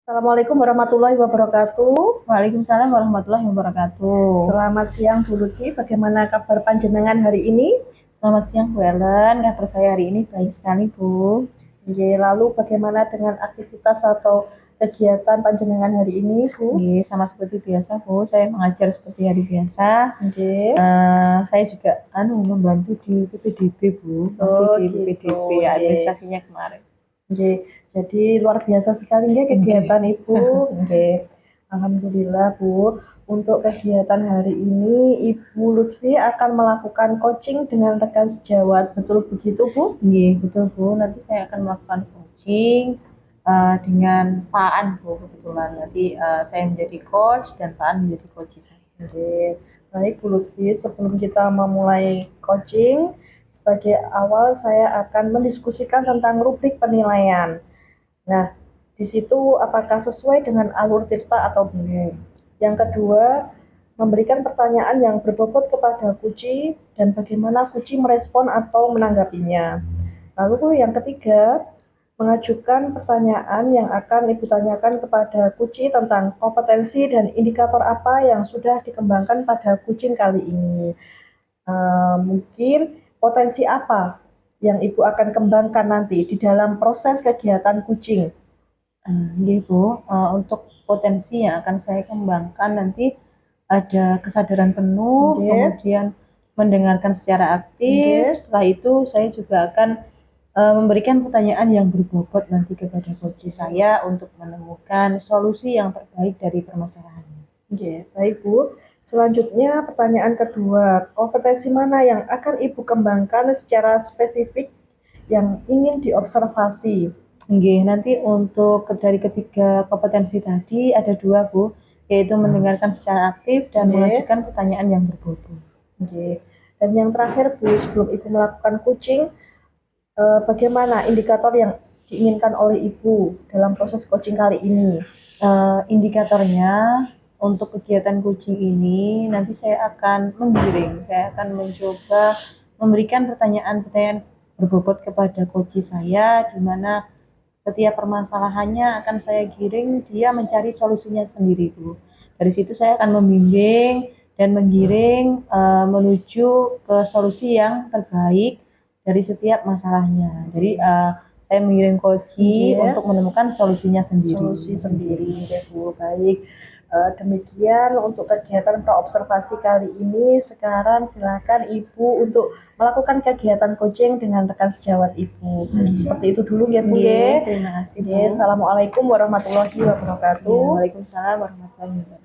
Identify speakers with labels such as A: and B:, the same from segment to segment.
A: Assalamualaikum warahmatullahi wabarakatuh.
B: Waalaikumsalam warahmatullahi wabarakatuh.
A: Selamat siang Bu Lutfi, bagaimana kabar panjenengan hari ini?
B: Selamat siang Bu Ellen, kabar saya hari ini baik sekali Bu.
A: Lalu bagaimana dengan aktivitas atau kegiatan panjenengan hari ini Bu?
B: Sama seperti biasa Bu, saya mengajar seperti hari biasa. Saya juga membantu di PPDB Bu, masih di PPDB administrasinya kemarin.
A: Jadi luar biasa sekali ya kegiatan Ibu. Alhamdulillah Bu. Untuk kegiatan hari ini Ibu Lutfi akan melakukan coaching dengan rekan sejawat. Betul begitu Bu?
B: Betul Bu. Nanti saya akan melakukan coaching dengan Pak An Bu, kebetulan. Nanti saya menjadi coach dan Pak An menjadi coach saya.
A: Baik Bu Lutfi, sebelum kita memulai coaching, sebagai awal saya akan mendiskusikan tentang rubrik penilaian. Nah, di situ apakah sesuai dengan alur tirta atau belum. Yang kedua, memberikan pertanyaan yang berbobot kepada Kuci dan bagaimana Kuci merespon atau menanggapinya. Lalu yang ketiga, mengajukan pertanyaan yang akan Ibu tanyakan kepada Kuci tentang kompetensi dan indikator apa yang sudah dikembangkan pada kucing kali ini. Mungkin potensi apa yang Ibu akan kembangkan nanti di dalam proses kegiatan kucing.
B: Bu, untuk potensi yang akan saya kembangkan nanti ada kesadaran penuh, kemudian mendengarkan secara aktif. Setelah itu saya juga akan memberikan pertanyaan yang berbobot nanti kepada coach saya untuk menemukan solusi yang terbaik dari permasalahannya.
A: Baik Bu. Selanjutnya pertanyaan kedua, kompetensi mana yang akan Ibu kembangkan secara spesifik yang ingin diobservasi?
B: Nanti untuk dari ketiga kompetensi tadi ada dua Bu, yaitu mendengarkan secara aktif dan mengajukan pertanyaan yang berbobot.
A: Dan yang terakhir Bu, sebelum Ibu melakukan coaching, bagaimana indikator yang diinginkan oleh Ibu dalam proses coaching kali ini?
B: Indikatornya untuk kegiatan coaching ini nanti saya akan menggiring, saya akan mencoba memberikan pertanyaan-pertanyaan berbobot kepada coach saya, di mana setiap permasalahannya akan saya giring dia mencari solusinya sendiri Bu. Dari situ saya akan membimbing dan menggiring menuju ke solusi yang terbaik dari setiap masalahnya. Jadi saya mengirim coach untuk menemukan solusinya sendiri.
A: Solusi sendiri, Bu. Baik. Demikian untuk kegiatan praobservasi kali ini. Sekarang silakan Ibu untuk melakukan kegiatan coaching dengan rekan sejawat Ibu. Seperti itu dulu ya Bu ya.
B: Terima kasih Bu.
A: Assalamualaikum warahmatullahi wabarakatuh.
B: Waalaikumsalam warahmatullahi wabarakatuh.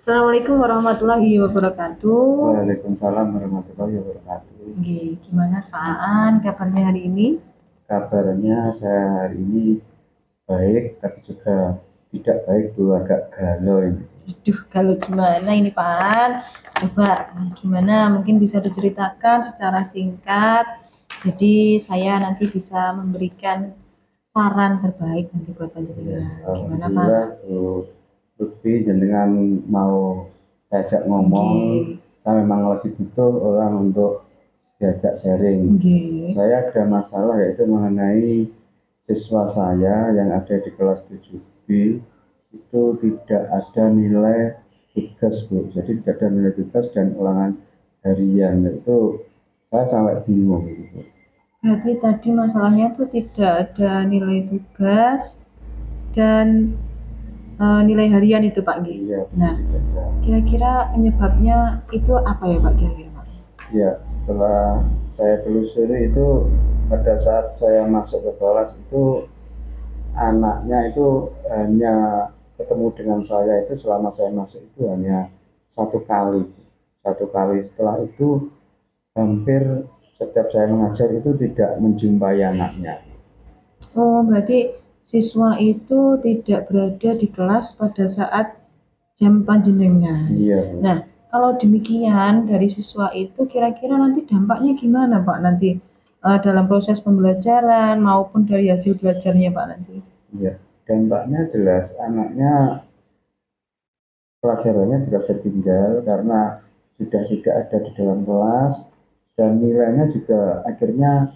B: Assalamualaikum warahmatullahi wabarakatuh.
C: Waalaikumsalam warahmatullahi wabarakatuh.
B: Gimana Pak Aan kabarnya hari ini?
C: Kabarnya saya hari ini baik, tapi juga tidak baik Bu, agak galau ini.
B: Galau gimana ini Pak Aan? Coba gimana, mungkin bisa diceritakan secara singkat. Jadi saya nanti bisa memberikan saran terbaik nanti buat panjenengan. Gimana Pak?
C: Bu Lutfi jenengan mau diajak ngomong, saya memang lagi butuh orang untuk diajak sharing. Saya ada masalah yaitu mengenai siswa saya yang ada di kelas 7B itu tidak ada nilai tugas Bu, jadi tidak ada nilai tugas dan ulangan harian, itu saya sampai bingung gitu.
B: Berarti tadi masalahnya tuh tidak ada nilai tugas dan nilai harian itu Pak G.
C: Iya,
B: nah kira-kira penyebabnya itu apa ya Pak kira-kira Pak?
C: Ya, setelah saya telusuri itu pada saat saya masuk ke kelas itu anaknya itu hanya ketemu dengan saya itu selama saya masuk itu hanya satu kali. Setelah itu hampir setiap saya mengajar itu tidak menjumpai anaknya.
B: Oh, berarti siswa itu tidak berada di kelas pada saat jam panjenengan.
C: Iya.
B: Nah, kalau demikian dari siswa itu kira-kira nanti dampaknya gimana Pak nanti dalam proses pembelajaran maupun dari hasil belajarnya Pak nanti?
C: Iya, dampaknya jelas anaknya pelajarannya jelas tertinggal karena sudah tidak ada di dalam kelas dan nilainya juga akhirnya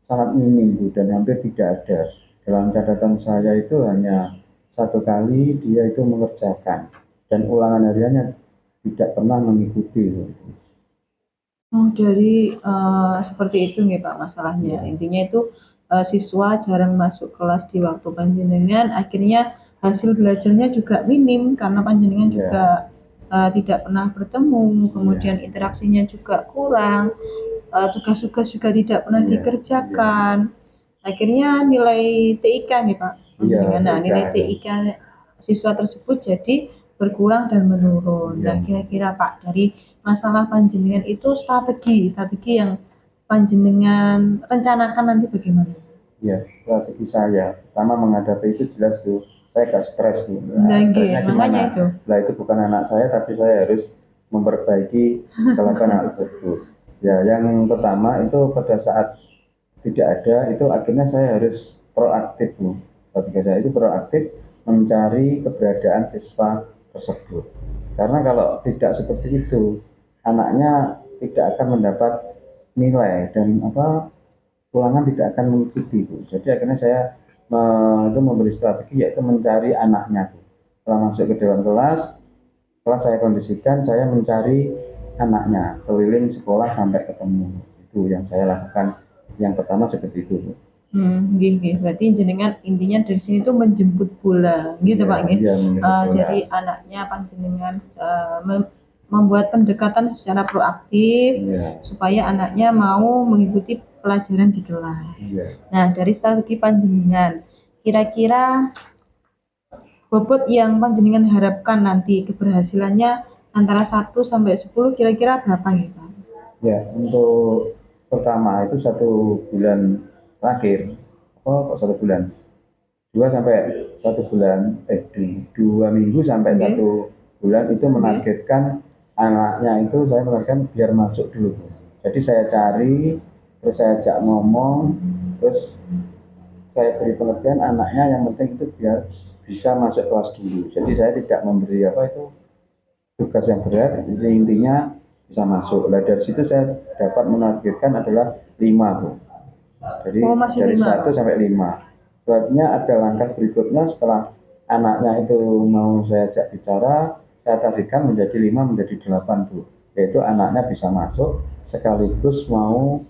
C: sangat minim Bu, dan hampir tidak ada. Dalam catatan saya itu hanya satu kali dia itu mengerjakan dan ulangan hariannya tidak pernah mengikuti Bu.
B: Oh, jadi seperti itu nih Pak masalahnya.
C: Ya,
B: Intinya itu siswa jarang masuk kelas di waktu panjenengan, akhirnya hasil belajarnya juga minim karena panjenengan juga
C: ya,
B: tidak pernah bertemu, kemudian
C: ya,
B: interaksinya juga kurang, tugas-tugas juga tidak pernah
C: iya, iya,
B: dikerjakan. Akhirnya nilai TIK nih Pak
C: iya,
B: panjenengan. Nah,
C: TK
B: nilai
C: ya.
B: TIK siswa tersebut jadi berkurang dan menurun.
C: Iya,
B: Nah, kira-kira Pak dari masalah panjenengan itu strategi yang panjenengan rencanakan nanti bagaimana?
C: iya, strategi saya pertama menghadapi itu jelas Bu, saya gak stres Bu.
B: Nah,
C: Nah, stresnya
B: makanya
C: gimana?
B: itu.
C: Lah itu bukan anak saya tapi saya harus memperbaiki kelakuan anak tersebut. Ya, yang pertama itu pada saat tidak ada itu akhirnya saya harus proaktif Bu. Strategi saya itu proaktif mencari keberadaan siswa tersebut. Karena kalau tidak seperti itu, anaknya tidak akan mendapat nilai dan ulangan tidak akan mengikuti Bu. Jadi akhirnya saya itu memberi strategi yaitu mencari anaknya Bu. Setelah masuk ke dalam kelas, setelah saya kondisikan, saya mencari anaknya keliling sekolah sampai ketemu. Itu yang saya lakukan. Yang pertama seperti itu Bu.
B: Nggih. Berarti jenengan intinya dari sini tuh menjemput bola, gitu
C: Iya,
B: Pak nggih.
C: iya menjemput bola.
B: Jadi anaknya panjenengan membuat pendekatan secara proaktif
C: Iya,
B: supaya anaknya mau mengikuti pelajaran di kelas.
C: iya.
B: Nah, dari strategi panjenengan, kira-kira bobot yang panjenengan harapkan nanti keberhasilannya antara 1 sampai 10 kira-kira berapa nih Pak?
C: Ya, untuk pertama itu 1 bulan terakhir. Oh, kok 1 bulan? 2 sampai 1 bulan, 2 minggu sampai
B: Oke.
C: 1 bulan itu menargetkan anaknya itu saya menargetkan biar masuk dulu. Jadi saya cari, terus saya ajak ngomong, terus saya beri pengertian anaknya yang penting itu biar bisa masuk kelas dulu. Jadi saya tidak memberi tugas yang berat, jadi intinya bisa masuk. Nah dari situ saya dapat menargetkan adalah 5 Bu. Jadi
B: Oh, masih
C: dari
B: 5.
C: 1 sampai 5. Selanjutnya ada langkah berikutnya setelah anaknya itu mau saya ajak bicara, saya targetkan menjadi 5 menjadi 8 Bu. Yaitu anaknya bisa masuk sekaligus mau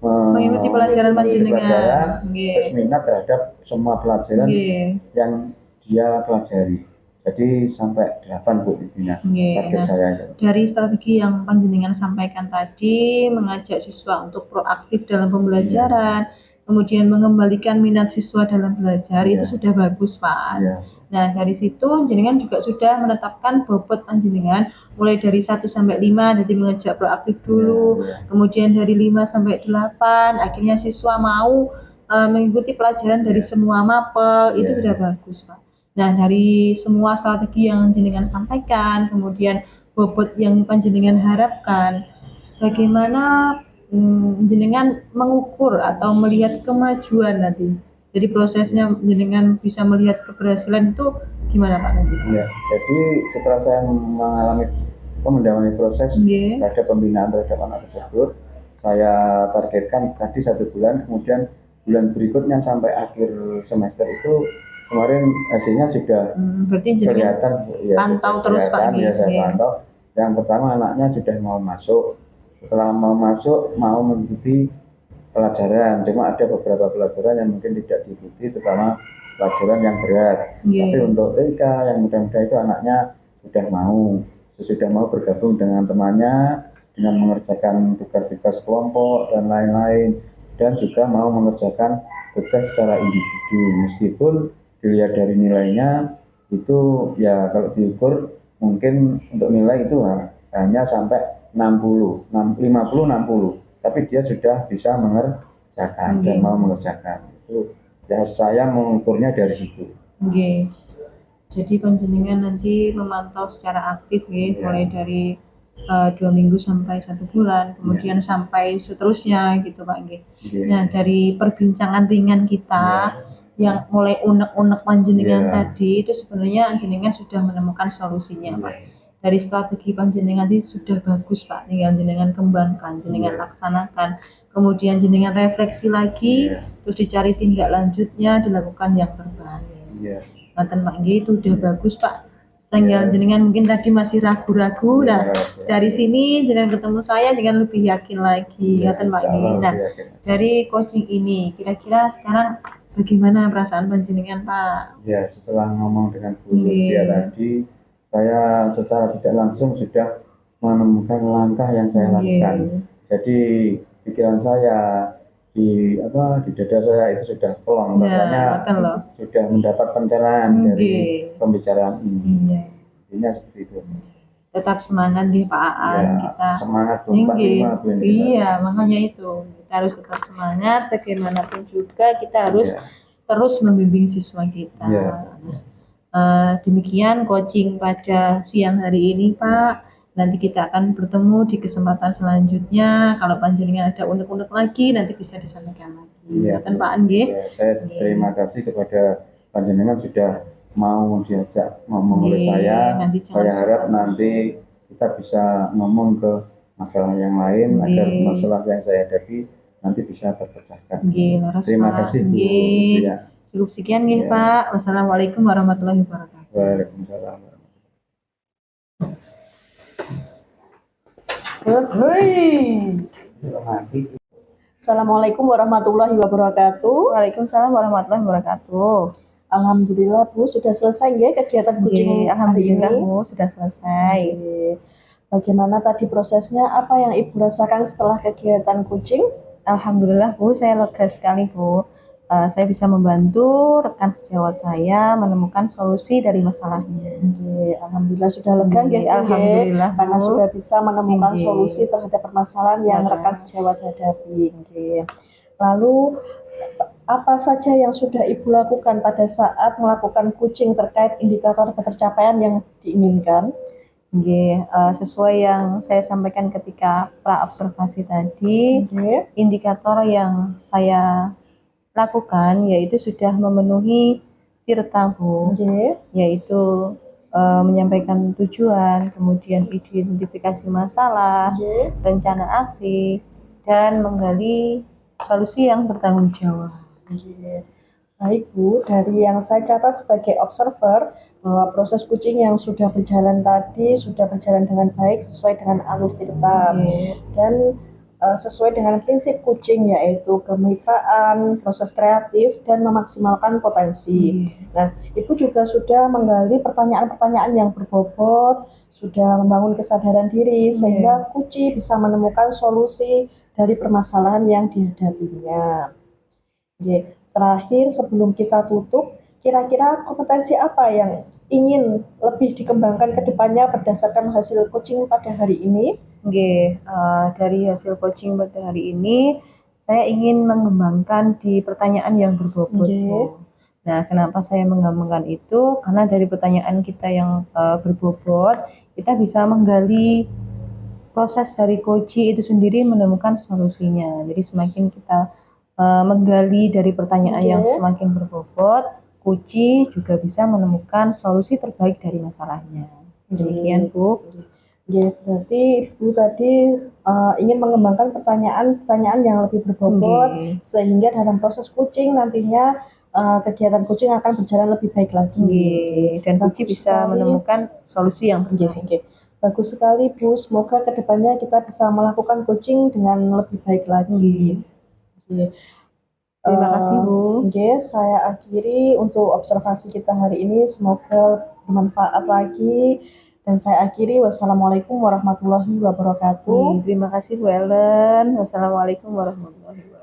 B: Mengikuti pelajaran
C: mengikuti
B: panjenengan.
C: pelajaran,
B: Nggih.
C: terus minat terhadap semua pelajaran
B: Nggih.
C: yang dia pelajari. Jadi sampai 8 Bu intinya
B: Nggih.
C: target
B: Nah,
C: saya itu.
B: dari strategi yang panjenengan sampaikan tadi, mengajak siswa untuk proaktif dalam pembelajaran, kemudian mengembalikan minat siswa dalam belajar,
C: Iya.
B: itu sudah bagus, Pak.
C: Iya.
B: Nah, dari situ jenengan juga sudah menetapkan bobot panjenengan mulai dari 1 sampai 5, jadi mengajak proaktif dulu,
C: Iya.
B: kemudian dari 5 sampai 8, akhirnya siswa mau mengikuti pelajaran dari semua mapel, itu
C: Iya.
B: sudah bagus, Pak. Nah, dari semua strategi yang jenengan sampaikan, kemudian bobot yang panjenengan harapkan, bagaimana jenengan mengukur atau melihat kemajuan nanti? Jadi prosesnya jenengan bisa melihat keberhasilan itu gimana Pak nanti?
C: Ya, jadi setelah saya mendalami proses
B: Nggih.
C: terhadap pembinaan terhadap anak tersebut, saya targetkan tadi 1 bulan, kemudian bulan berikutnya sampai akhir semester itu kemarin hasilnya sudah
B: Berarti jenengan
C: kelihatan ya,
B: pantau
C: sudah
B: terus Pak
C: kelihatan, ya saya
B: nggih.
C: pantau. Yang pertama anaknya sudah mau masuk, setelah mau masuk mau mengikuti pelajaran, cuma ada beberapa pelajaran yang mungkin tidak diikuti, terutama pelajaran yang berat.
B: Nggih.
C: Tapi untuk TK yang mudah-mudah itu anaknya sudah mau bergabung dengan temannya, dengan mengerjakan tugas-tugas kelompok dan lain-lain, dan juga mau mengerjakan tugas secara individu. Meskipun dilihat dari nilainya itu ya kalau diukur mungkin untuk nilai itu hanya sampai 60, 50, 60. Tapi dia sudah bisa mengerjakan dan mau mengerjakan. Itu ya saya mengukurnya dari situ.
B: Nggih. Jadi panjenengan nanti memantau secara aktif nggih,
C: Iya.
B: mulai dari 2 minggu sampai 1 bulan, kemudian sampai seterusnya gitu Pak nggih.
C: Iya.
B: Nah, dari perbincangan ringan kita, yang mulai unek-unek panjenengan
C: Iya.
B: tadi itu sebenarnya jenengan sudah menemukan solusinya, Pak. Dari strategi panjenengan itu sudah bagus, Pak. Tinggal jenengan kembangkan, jenengan
C: Iya.
B: laksanakan. Kemudian jenengan refleksi lagi,
C: Iya.
B: terus dicari tindak lanjutnya, dilakukan yang terbaik.
C: Iya.
B: Ngaten Pak nggih, itu udah bagus, Pak. Tinggal jenengan mungkin tadi masih ragu-ragu. Nah, dari sini jenengan ketemu saya dengan lebih yakin lagi. Ngaten Pak nggih. Nah, dari coaching ini kira-kira sekarang bagaimana perasaan panjenengan, Pak?
C: Ya, setelah ngomong dengan Bu Lutfia tadi, saya secara tidak langsung sudah menemukan langkah yang saya lakukan. Jadi pikiran saya di dada saya itu sudah plong, rasanya sudah mendapat pencerahan dari pembicaraan ini. Intinya seperti itu.
B: Tetap semangat nih Pak Aan, kita
C: semangat 45
B: iya, makanya itu kita harus tetap semangat, bagaimanapun juga kita harus terus membimbing siswa kita. Demikian coaching pada siang hari ini, Pak. Nanti kita akan bertemu di kesempatan selanjutnya. Kalau panjenengan ada unek-unek lagi, nanti bisa disampaikan lagi. Kan Pak Angge?
C: Saya terima kasih kepada panjenengan sudah mau diajak ngomong oleh saya. Saya harap nanti kita bisa ngomong ke masalah yang lain agar masalah yang saya hadapi nanti bisa terpecahkan. Terima kasih Bu.
B: Cukup sekian nih Pak. Wassalamualaikum warahmatullahi wabarakatuh.
C: Waalaikumsalam.
A: Assalamualaikum warahmatullahi wabarakatuh.
B: Waalaikumsalam warahmatullahi wabarakatuh.
A: Alhamdulillah Bu, sudah selesai ya kegiatan coaching hari ini?
B: Alhamdulillah Bu, sudah selesai.
A: Bagaimana tadi prosesnya? Apa yang Ibu rasakan setelah kegiatan coaching?
B: Alhamdulillah Bu, saya lega sekali Bu. Saya bisa membantu rekan sejawat saya menemukan solusi dari masalahnya.
A: Alhamdulillah sudah lega ya,
B: Alhamdulillah Bu.
A: Karena sudah bisa menemukan solusi terhadap permasalahan yang rekan sejawat hadapi. Lalu apa saja yang sudah Ibu lakukan pada saat melakukan coaching terkait indikator ketercapaian yang diinginkan?
B: Sesuai yang saya sampaikan ketika pra-observasi tadi, indikator yang saya lakukan yaitu sudah memenuhi tirta Bu, yaitu menyampaikan tujuan, kemudian identifikasi masalah, rencana aksi, dan menggali solusi yang bertanggung jawab.
A: Baik Bu, dari yang saya catat sebagai observer bahwa proses coaching yang sudah berjalan tadi sudah berjalan dengan baik sesuai dengan alur tirta dan sesuai dengan prinsip coaching yaitu kemitraan, proses kreatif, dan memaksimalkan potensi. Nah, Ibu juga sudah menggali pertanyaan-pertanyaan yang berbobot, sudah membangun kesadaran diri sehingga coach bisa menemukan solusi dari permasalahan yang dihadapinya. Terakhir sebelum kita tutup, kira-kira kompetensi apa yang ingin lebih dikembangkan ke depannya berdasarkan hasil coaching pada hari ini?
B: Dari hasil coaching pada hari ini, saya ingin mengembangkan di pertanyaan yang berbobot. Nah, kenapa saya mengembangkan itu? Karena dari pertanyaan kita yang berbobot, kita bisa menggali proses dari coaching itu sendiri menemukan solusinya. Jadi semakin kita menggali dari pertanyaan yang semakin berbobot, coaching juga bisa menemukan solusi terbaik dari masalahnya. Demikian Bu.
A: Berarti Ibu tadi ingin mengembangkan pertanyaan-pertanyaan yang lebih berbobot sehingga dalam proses coaching nantinya kegiatan coaching akan berjalan lebih baik lagi.
B: Dan coaching bisa menemukan solusi yang terbaik.
A: Bagus sekali Bu, semoga kedepannya kita bisa melakukan coaching dengan lebih baik lagi.
B: Terima kasih Bu.
A: Saya akhiri untuk observasi kita hari ini, semoga bermanfaat lagi. Dan saya akhiri, wassalamualaikum warahmatullahi wabarakatuh.
B: Terima kasih Bu Ellen. Wassalamualaikum warahmatullahi wabarakatuh.